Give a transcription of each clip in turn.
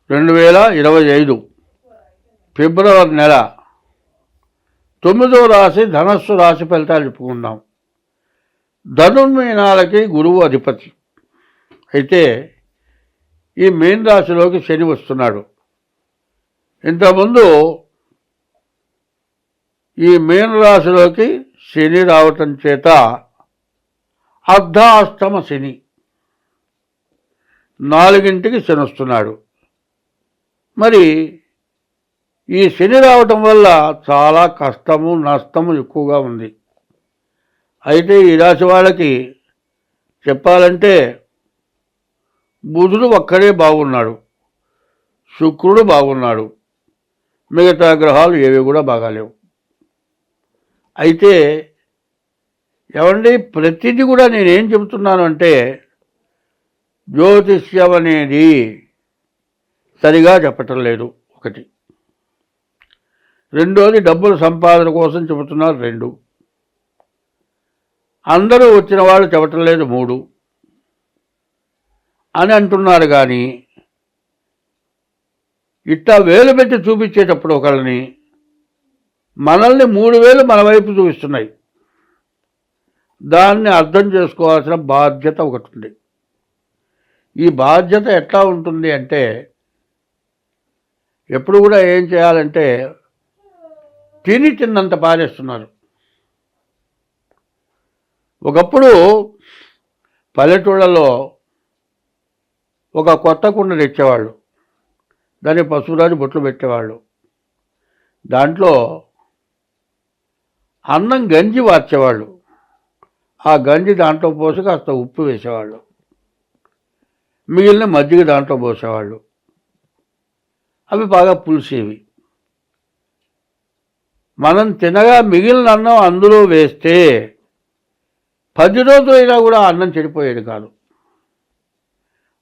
2025 ఫిబ్రవరి నెల 9వ రాశి ధనస్సు రాశి ఫలితాలు చెప్పుకుందాం. ధనుర్మీనాలకి గురువు అధిపతి అయితే ఈ మీన రాశిలోకి శని వస్తున్నాడు. ఇంతకుముందు ఈ మీన రాశిలోకి శని రావటం చేత అర్ధాష్టమ శని 4ంటికి శని వస్తున్నాడు. మరి ఈ శని రావటం వల్ల చాలా కష్టము నష్టము ఎక్కువగా ఉంది. అయితే ఈ రాశి వాళ్ళకి చెప్పాలంటే బుధుడు ఒక్కడే బాగున్నాడు, శుక్రుడు బాగున్నాడు, మిగతా గ్రహాలు ఏవి కూడా బాగాలేవు. అయితే ఏమండి ప్రతిదీ కూడా నేనేం చెబుతున్నాను అంటే జ్యోతిష్యం అనేది సరిగా చెప్పటం లేదు ఒకటి. రెండోది డబ్బుల సంపాదన కోసం చెబుతున్నారు 2. అందరూ వచ్చిన వాళ్ళు చెప్పటం లేదు 3 అని అంటున్నారు. కానీ ఇట్టా వేలు పెట్టి చూపించేటప్పుడు ఒకళ్ళని మనల్ని 3 వేలు మన వైపు చూపిస్తున్నాయి. దాన్ని అర్థం చేసుకోవాల్సిన బాధ్యత ఒకటి ఉంది. ఈ బాధ్యత ఎట్లా ఉంటుంది అంటే ఎప్పుడు కూడా ఏం చేయాలంటే తిన్నంత పారేస్తున్నారు. ఒకప్పుడు పల్లెటూళ్ళలో ఒక కొత్త కుండ తెచ్చేవాళ్ళు, దాన్ని పసుపురాజు బొట్లు పెట్టేవాళ్ళు. దాంట్లో అన్నం గంజి వార్చేవాళ్ళు. ఆ గంజి దాంట్లో పోసి కాస్త ఉప్పు వేసేవాళ్ళు, మిగిలిన మజ్జిగ దాంట్లో పోసేవాళ్ళు. అవి బాగా పులిసేవి. మనం తినగా మిగిలిన అన్నం అందులో వేస్తే 10 రోజులైనా కూడా అన్నం చెడిపోయేది కాదు.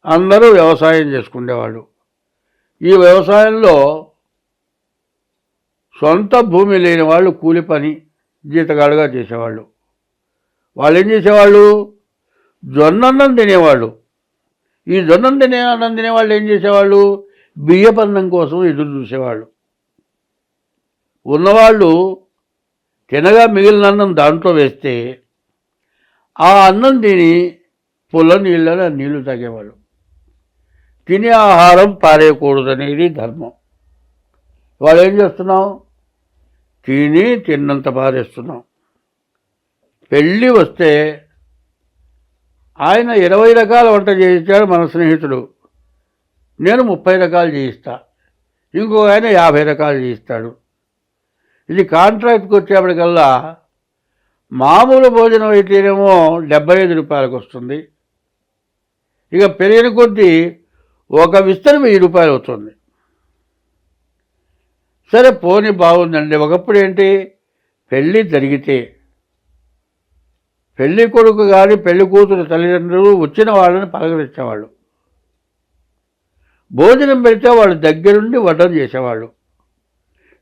అందరూ వ్యవసాయం చేసుకునేవాళ్ళు. ఈ వ్యవసాయంలో సొంత భూమి లేని వాళ్ళు కూలి పని జీతగాడుగా చేసేవాళ్ళు. వాళ్ళు ఏం చేసేవాళ్ళు? జొన్నన్నం తినేవాళ్ళు. ఈ అన్నం తినేవాళ్ళు ఏం చేసేవాళ్ళు? బియ్యపన్నం కోసం ఎదురు చూసేవాళ్ళు. ఉన్నవాళ్ళు తినగా మిగిలిన అన్నం దాంట్లో వేస్తే ఆ అన్నం తిని పుల్ల నీళ్ళలో నీళ్లు తాగేవాళ్ళు. తినే ఆహారం పారేయకూడదనేది ధర్మం. వాళ్ళు ఏం చేస్తున్నాం? తిన్నంత పారేస్తున్నాం. పెళ్ళి వస్తే ఆయన 20 రకాల వంట చేయించాడు మన స్నేహితుడు, నేను 30 రకాలు చేయిస్తా. ఇంకో ఆయన 50 రకాలు చేయిస్తాడు. ఇది కాంట్రాక్ట్కి వచ్చేప్పటికల్లా మామూలు భోజనం అయితేనేమో 75 రూపాయలకు వస్తుంది. ఇక పెరిగిన కొద్దీ ఒక విస్తరి 1000 రూపాయలు అవుతుంది. సరే పోనీ బాగుందండి. ఒకప్పుడు ఏంటి, పెళ్ళి జరిగితే పెళ్ళి కొడుకు కానీ పెళ్లి కూతురు తల్లిదండ్రులు వచ్చిన వాళ్ళని పలకరించేవాళ్ళు. భోజనం పెడితే వాళ్ళు దగ్గరుండి వడ్డం చేసేవాళ్ళు.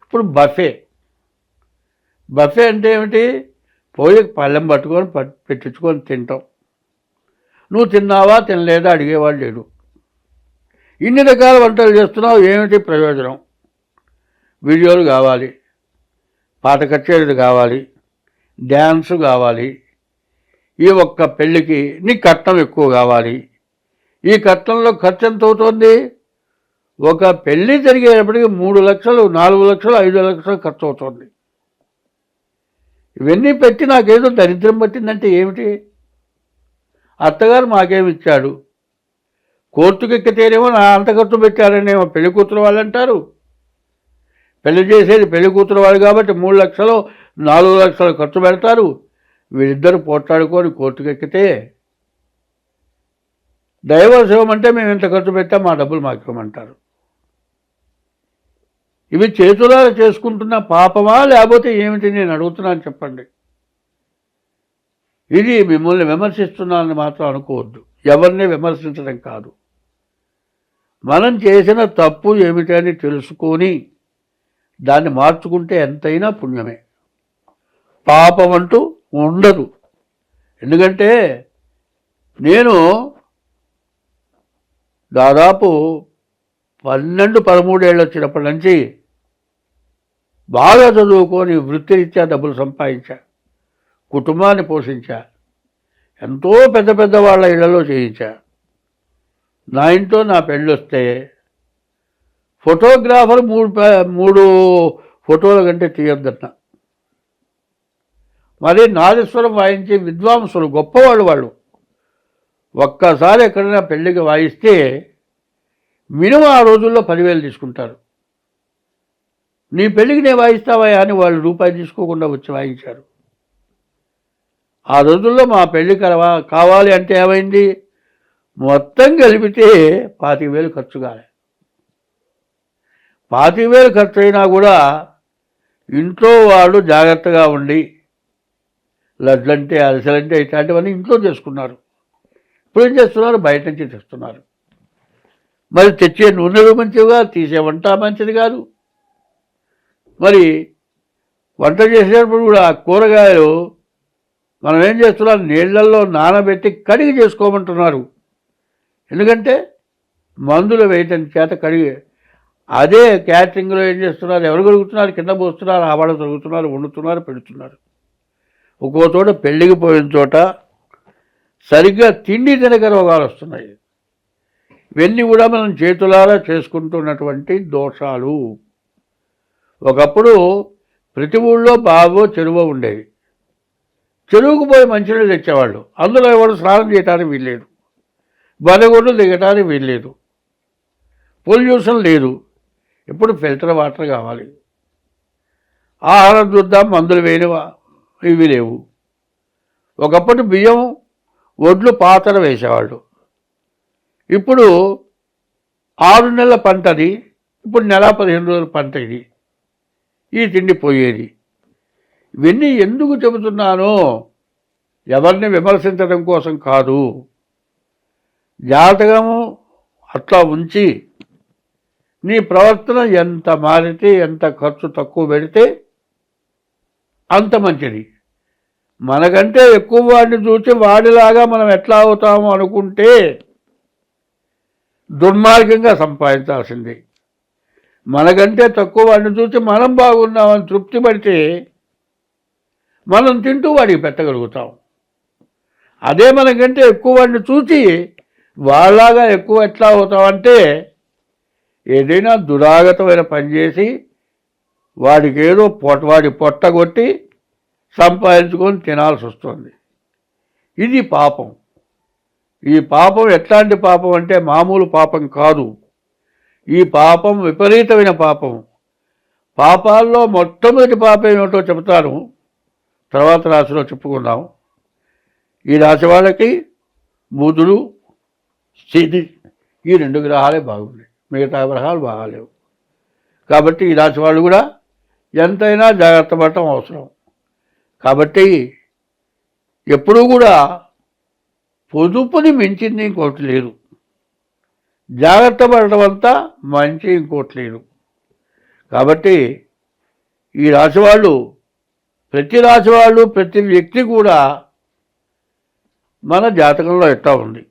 ఇప్పుడు బఫే అంటే ఏమిటి? పోయి పళ్ళెం పట్టుకొని పెట్టించుకొని తింటాం. నువ్వు తిన్నావా తినలేదా అడిగేవాళ్ళు లేడు. ఇన్ని రకాల వంటలు చేస్తున్నావు, ఏమిటి ప్రయోజనం? వీడియోలు కావాలి, పాట కచేరీలు కావాలి, డ్యాన్సు కావాలి. ఈ ఒక్క పెళ్ళికి నీ కట్నం ఎక్కువ కావాలి. ఈ కట్నంలో ఖర్చు ఎంత అవుతుంది? ఒక పెళ్ళి జరిగేటప్పటికి 3 లక్షలు 4 లక్షలు 5 లక్షలు ఖర్చు అవుతుంది. ఇవన్నీ పెట్టి నాకేదో దరిద్రం పట్టిందంటే ఏమిటి? అత్తగారు మాకేమిచ్చాడు, కోర్టుకు ఎక్కితేనేమో నా అంత ఖర్చు పెట్టారనేమో పెళ్లి కూతురు వాళ్ళు అంటారు. పెళ్లి చేసేది పెళ్లి కూతురు వాళ్ళు కాబట్టి 3 లక్షలు 4 లక్షలు ఖర్చు పెడతారు. వీళ్ళిద్దరు పోట్లాడుకొని కోర్టుకు ఎక్కితే డైవర్స్ ఇవ్వమంటే మేము ఇంత ఖర్చు పెట్టాం, మా డబ్బులు మాకు ఇవ్వమంటారు. ఇవి చేతులారా చేసుకుంటున్న పాపమా లేకపోతే ఏమిటి నేను అడుగుతున్నాను చెప్పండి. ఇది మిమ్మల్ని విమర్శిస్తున్నానని మాత్రం అనుకోవద్దు. ఎవరిని విమర్శించడం కాదు. మనం చేసిన తప్పు ఏమిటని తెలుసుకొని దాన్ని మార్చుకుంటే ఎంతైనా పుణ్యమే, పాపం అంటూ ఉండదు. ఎందుకంటే నేను దాదాపు 12-13 ఏళ్ళు వచ్చినప్పటి నుంచి బాగా చదువుకొని వృత్తిరీత్యా డబ్బులు సంపాదించా, కుటుంబాన్ని పోషించా, ఎంతో పెద్ద పెద్ద వాళ్ళ ఇళ్లలో చేయించా. నా ఇంట్లో నా పెళ్ళొస్తే ఫోటోగ్రాఫర్ మూడు ఫోటోల కంటే తీయొద్దన్న. మరి నాదస్వరం వాయించే విద్వాంసులు గొప్పవాళ్ళు వాళ్ళు. ఒక్కసారి ఎక్కడైనా పెళ్ళికి వాయిస్తే మినిమం ఆ రోజుల్లో 10,000 తీసుకుంటారు. నీ పెళ్ళికి నేను వాయిస్తావా అని వాళ్ళు రూపాయి తీసుకోకుండా వచ్చి వాయించారు. ఆ రోజుల్లో మా పెళ్ళి కావాలి అంటే ఏమైంది, మొత్తం కలిపితే 25,000 ఖర్చు కాలే. 25,000 ఖర్చు అయినా కూడా ఇంట్లో వాళ్ళు జాగ్రత్తగా ఉండి లడ్లంటే అరిసెలంటే ఇట్లాంటివన్నీ ఇంట్లో చేసుకున్నారు. ఇప్పుడు ఏం చేస్తున్నారు, బయట నుంచి తెస్తున్నారు. మరి తెచ్చే నూనెలు మంచివిగా, తీసే వంట మంచిది కాదు. మరి వంట చేసేటప్పుడు కూడా కూరగాయలు మనం ఏం చేస్తున్నారు, నీళ్లల్లో నానబెట్టి కడిగి చేసుకోమంటున్నారు. ఎందుకంటే మందులు వేయటం చేత కడిగి. అదే క్యాటరింగ్లో ఏం చేస్తున్నారు, ఎవరు కడుగుతున్నారు, కింద పోస్తున్నారు, ఆవాడ తొలుగుతున్నారు, వండుతున్నారు, పెడుతున్నారు. ఒక్కో చోట పెళ్ళికి పోయిన చోట సరిగ్గా తిండి తినక రోగాలు వస్తున్నాయి. ఇవన్నీ కూడా మనం చేతులారా చేసుకుంటున్నటువంటి దోషాలు. ఒకప్పుడు ప్రతి ఊళ్ళో బావో చెరువో ఉండేది. చెరువుకు పోయి మంచినీళ్ళు తెచ్చేవాళ్ళు. అందులో ఎవరు స్నానం చేయడానికి వీల్లేదు, బలగొడ్లు దిగటానికి వీల్లేదు, పొల్యూషన్ లేదు. ఇప్పుడు ఫిల్టర్ వాటర్ కావాలి. ఆహారం చూద్దాం, మందులు వేయనివా ఇవి లేవు. ఒకప్పుడు బియ్యం ఒడ్లు పాతర వేసేవాళ్ళు. ఇప్పుడు 6 నెలల పంటది, ఇప్పుడు నెల 15 రోజుల పంట ఇది. ఈ తిండి పోయేది. ఇవన్నీ ఎందుకు చెబుతున్నానో ఎవరిని విమర్శించడం కోసం కాదు. జాతకము అట్లా ఉంచి నీ ప్రవర్తన ఎంత మారితే, ఎంత ఖర్చు తక్కువ పెడితే అంత మంచిది. మనకంటే ఎక్కువ వాడిని చూసి వాడిలాగా మనం ఎట్లా అవుతామో అనుకుంటే దుర్మార్గంగా సంపాదించాల్సింది. మనకంటే తక్కువ వాడిని చూసి మనం బాగున్నామని తృప్తి పడితే మనం తింటూ వాడికి పెట్టగలుగుతాం. అదే మనకంటే ఎక్కువ వాడిని చూసి వాళ్ళలాగా ఎక్కువ ఎట్లా అవుతామంటే ఏదైనా దురాగతమైన పని చేసి వాడికి ఏదో వాడి పొట్టగొట్టి సంపాదించుకొని తినాల్సి వస్తుంది. ఇది పాపం. ఈ పాపం ఎట్లాంటి పాపం అంటే మామూలు పాపం కాదు. ఈ పాపం విపరీతమైన పాపం. పాపాల్లో మొట్టమొదటి పాపం ఏమిటో చెబుతాను, తర్వాత రాశిలో చెప్పుకుందాం. ఈ రాశి వాళ్ళకి బుధుడు, శని ఈ 2 గ్రహాలే బాగున్నాయి, మిగతా గ్రహాలు బాగాలేవు. కాబట్టి ఈ రాశి వాళ్ళు కూడా ఎంతైనా జాగ్రత్త పడటం అవసరం. కాబట్టి ఎప్పుడూ కూడా పొదుపుని మించింది ఇంకోటి లేదు. జాగ్రత్త పడటం అంతా మంచి ఇంకోటి లేదు. కాబట్టి ఈ రాశివాళ్ళు, ప్రతి రాశివాళ్ళు, ప్రతి వ్యక్తి కూడా మన జాతకంలో ఎట్లా ఉంది,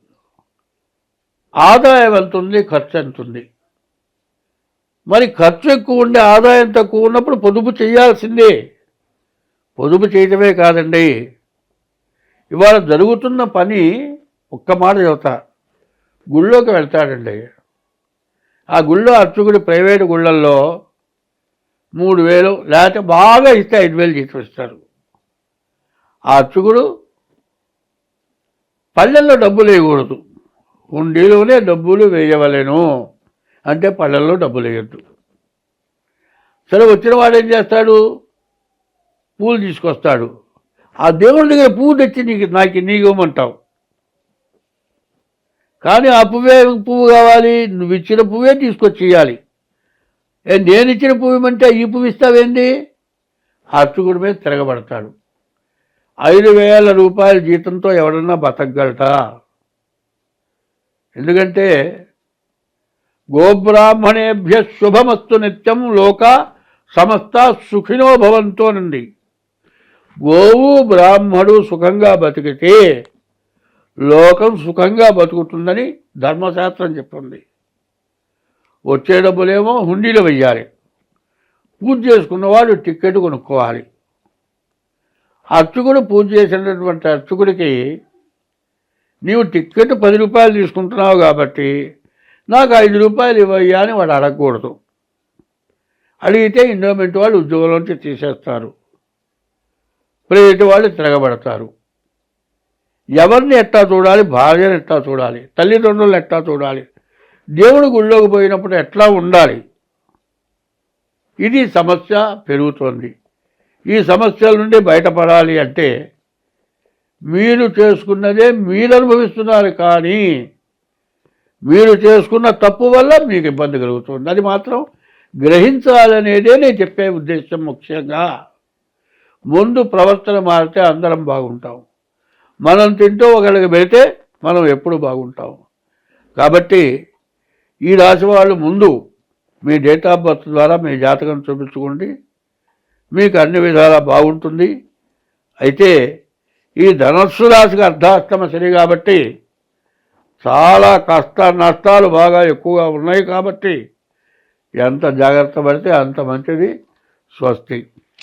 ఆదాయం ఎంత ఉంది, ఖర్చు ఎంత ఉంది. మరి ఖర్చు ఎక్కువ ఉండి ఆదాయం తక్కువ ఉన్నప్పుడు పొదుపు చేయాల్సిందే. పొదుపు చేయటమే కాదండి, ఇవాళ జరుగుతున్న పని ఒక్క మాట చెబుతా. గుళ్ళోకి వెళ్తాడండి, ఆ గుళ్ళో అర్చకుడు ప్రైవేటు గుళ్ళల్లో 3,000 లేకపోతే బాగా ఇస్తే 5,000 జీతం ఇస్తారు. ఆ అర్చకుడు పళ్ళెల్లో డబ్బులు వేయకూడదు, హుండీలోనే డబ్బులు వేయవలెను. అంటే పళ్ళెల్లో డబ్బులు వేయద్దు. సరే, వచ్చిన వాడు ఏం చేస్తాడు, పూలు తీసుకొస్తాడు. ఆ దేవుడి దగ్గర పువ్వు తెచ్చి నీకు ఇవ్వమంటావు. కానీ ఆ పువ్వు కావాలి, నువ్వు ఇచ్చిన పువ్వే తీసుకొచ్చి ఇవ్వాలి. నేను ఇచ్చిన పువ్వు ఇవ్వమంటే ఈ పువ్వు ఇస్తావేంది? అర్చకుడి మీద తిరగబడతాడు. 5,000 రూపాయల జీతంతో ఎవడన్నా బతకగలట? ఎందుకంటే గోబ్రాహ్మణేభ్య శుభమస్తు నిత్యం లోక సమస్త సుఖినో భవంతోనండి. గోవు బ్రాహ్మడు సుఖంగా బతికితే లోకం సుఖంగా బతుకుతుందని ధర్మశాస్త్రం చెప్పింది. వచ్చే డబ్బులేమో హుండీలో వెయ్యాలి. పూజ చేసుకున్నవాడు టిక్కెట్ కొనుక్కోవాలి. అర్చకుడు పూజ చేసినటువంటి అర్చకుడికి నీవు టిక్కెట్ 10 రూపాయలు తీసుకుంటున్నావు కాబట్టి నాకు 5 రూపాయలు ఇవ్వయ్యా అని వాడు అడగకూడదు. అడిగితే ఎండోమెంట్ వాళ్ళు ఉద్యోగంలోంచి తీసేస్తారు, ప్రైవేటు వాళ్ళు తిరగబడతారు. ఎవరిని ఎట్టా చూడాలి? భార్యను ఎట్టా చూడాలి? తల్లిదండ్రులను ఎట్టా చూడాలి? దేవుడు గుళ్ళోకి పోయినప్పుడు ఎట్లా ఉండాలి? ఇది సమస్య పెరుగుతోంది. ఈ సమస్యల నుండి బయటపడాలి అంటే మీరు చేసుకున్నదే మీరు అనుభవిస్తున్నారు, కానీ మీరు చేసుకున్న తప్పు వల్ల మీకు ఇబ్బంది కలుగుతుంది. అది మాత్రం గ్రహించాలనేదే నేను చెప్పే ఉద్దేశం. ముఖ్యంగా ముందు ప్రవర్తన మారితే అందరం బాగుంటాం. మనం తింటూ ఒకరికి పెడితే మనం ఎప్పుడు బాగుంటాం. కాబట్టి ఈ రాశి వాళ్ళు ముందు మీ డేట్ ఆఫ్ బర్త్ ద్వారా మీ జాతకం చూపించుకోండి, మీకు అన్ని విధాలా బాగుంటుంది. అయితే ఈ ధనస్సు రాశికి అర్ధాష్టమ శని కాబట్టి చాలా నష్టాలు బాగా ఎక్కువగా ఉన్నాయి. కాబట్టి ఎంత జాగ్రత్త పడితే అంత మంచిది. స్వస్తి.